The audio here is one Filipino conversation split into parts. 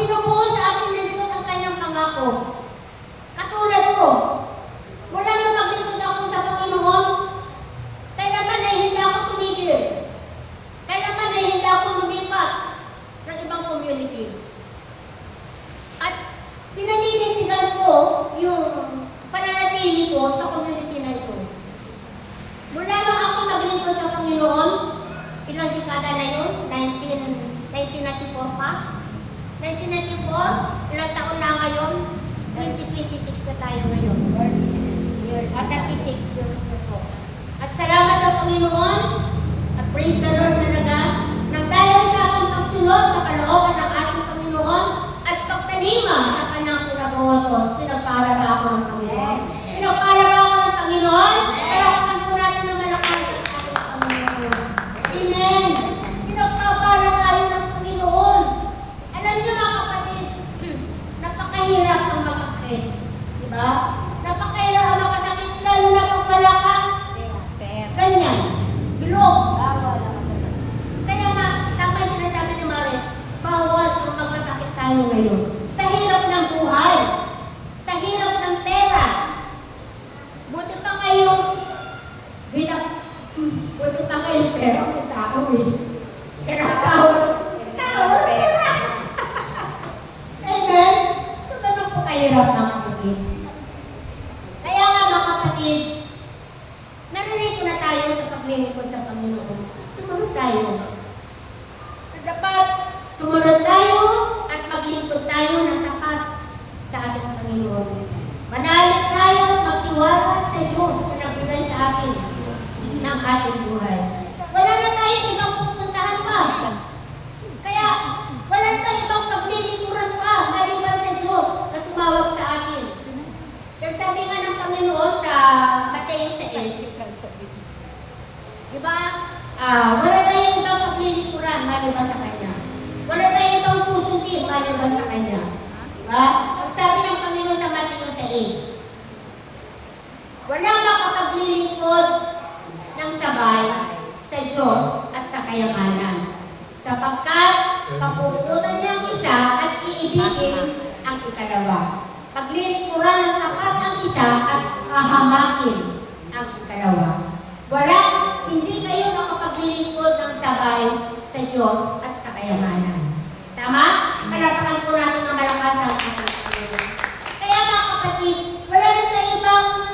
binubuo sa akin ng Diyos ang kanyang pangako. Katulad ko, wala nang maglingkod ako sa Panginoon, kailangan ay hindi ako tumigil. Kailangan ay hindi ako lumipat ng ibang community. At pinaninindigan ko yung pananatili ko sa community na ito. Mula nung ako naglingkod sa Panginoon, ilang dekada na yun? 1994 pa? 1994, ilang taon na ngayon? 2026 na tayo ngayon. 36 years. 36 years na po. At salamat sa Panginoon, at praise the Lord talaga, nang dahil sa aking pagsunod sa kalooban ng ating Panginoon, at pagtalima sa kanyang pinabuhaton, pinagpalaba ako ng Panginoon. Pinagpalaba ako ng Panginoon, palakpakan po natin ng malakas ang ating Panginoon. Amen! Pinagpapala tayo ng Panginoon. Alam niyo mga kapatid, napakahirap ang makasakit. Diba? Napakahirap ang makasakit, lalo na pag wala kang ganyan, bilog. Kaya nga, tama yung sinasabi ni Mare, bawal kung magmasakit tayo ngayon. Sa hirap ng buhay, sa hirap ng pera, buti pa ngayon, buti pa ngayon pera, may tao eh. Pero tao, pera. Amen? So, ganun po kahirap ng kapatid. Kaya nga mga kapatid, naririto na tayo sa paglilingkod sa Panginoon. Sumunod tayo. Dapat sumunod tayo at maglingkod tayo ng tapat sa ating Panginoon. Manalig tayo at magtiwala sa Diyos na nagbigay sa atin ng ating buhay. Wala na tayong ibang pupuntahan pa. Kaya wala tayong ibang paglilingkuran pa maliban sa Diyos na tumawag sa atin. Pero sabi nga ng Panginoon sa Mateo 6, diba? Wala tayong ibang paglilingkuran maliban sa Kanya. Wala tayong ibang susundin maliban sa Kanya. Diba? Sabi ng Panginoon sa Mateo 6, walang makapaglilingkod ng sabay sa Diyos at sa kayamanan. Sapagkat papupunan niya ang isa at iibigin ang ikalawa. Paglilingkuran ng tapat ang isa at hahamakin ang ikalawa. Hindi kayo makapaglilingkod ng sabay sa Diyos at sa kayamanan. Tama? Palakpakan po natin ng malakas ang ating Panginoon. Kaya mga kapatid, wala na tayong ibang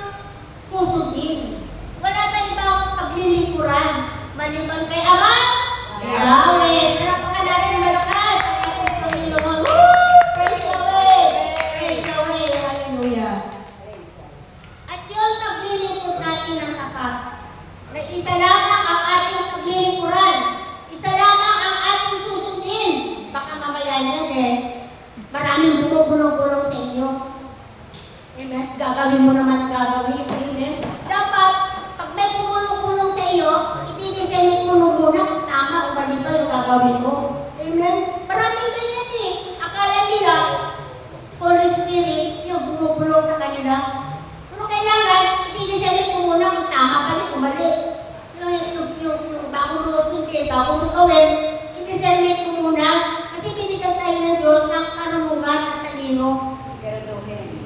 susundin. Wala tayong ibang paglilingkuran. Maliban kay Ama, Yahweh. Palakpakan natin ng malakas ang ating Panginoon. Praise Yahweh! Praise Yahweh! Hallelujah! At yun, paglilingkod natin ang tapat. Na isa lamang ang ating paglilingkuran. Isa lamang ang ating susundin. Baka mamaya niyan maraming bulong-bulong sa inyo. Amen? Gagawin mo naman ang gagawin. Amen? Dapat, pag may bumulong-bulong sa iyo, itidisenit mo muna kung tama o mali ba yung gagawin mo. Amen? Maraming ganyan eh. Akala nila, Holy Spirit, yung bumubulong sa kanila. Pero kailangan, itidisenit mo muna kung tama ba yung mali. Yung bago mo sundin, bago mo gawin, itidisenit mo muna. Kasi binigyan tayo ng Diyos ng karunungan at talino.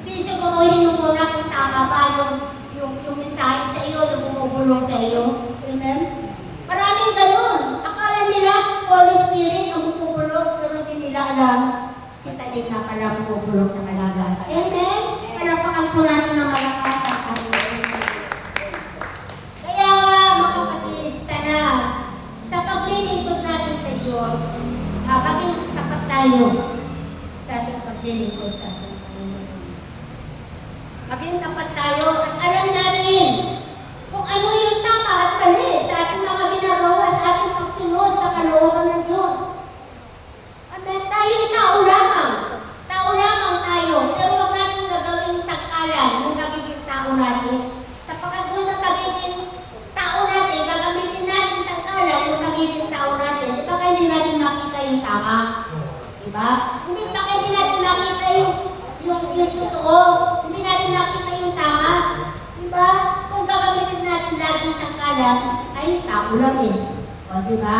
Sisiguruhin mo muna kung tama ba yung mensahe sa iyo, yung bumubulong sa iyo. Amen? Maraming ganun. Akala nila, Holy Spirit ang bumubulong, pero hindi nila alam si Talig na pala bumubulong sa kalaga. Amen? Palapakan po natin ang malakas ang Panginoon. Kaya nga, mga kapatid, sana sa paglilingkod natin sa Diyos, maging tapat tayo sa ating paglilingkod sa ating Panginoon. Maging tapat tayo at alam natin kung ano yung tama at mali sa ating mga ginagawa, sa ating pagsunod sa kalooban ng Diyos. Amen. Tayo tao lamang. Tao lamang tayo. Pero huwag natin gagawin sangkalan yung nagiging tao natin. Sapagkat doon sa pagiging tao natin, gagamitin natin sangkalan yung nagiging tao natin. Di ba hindi natin makita yung tama? Diba? Hindi ba hindi natin makita yung totoo? Hindi natin makita yung tama? Diba? Kung gagamitin natin lagi sa kalat, ay tao lang eh. O diba?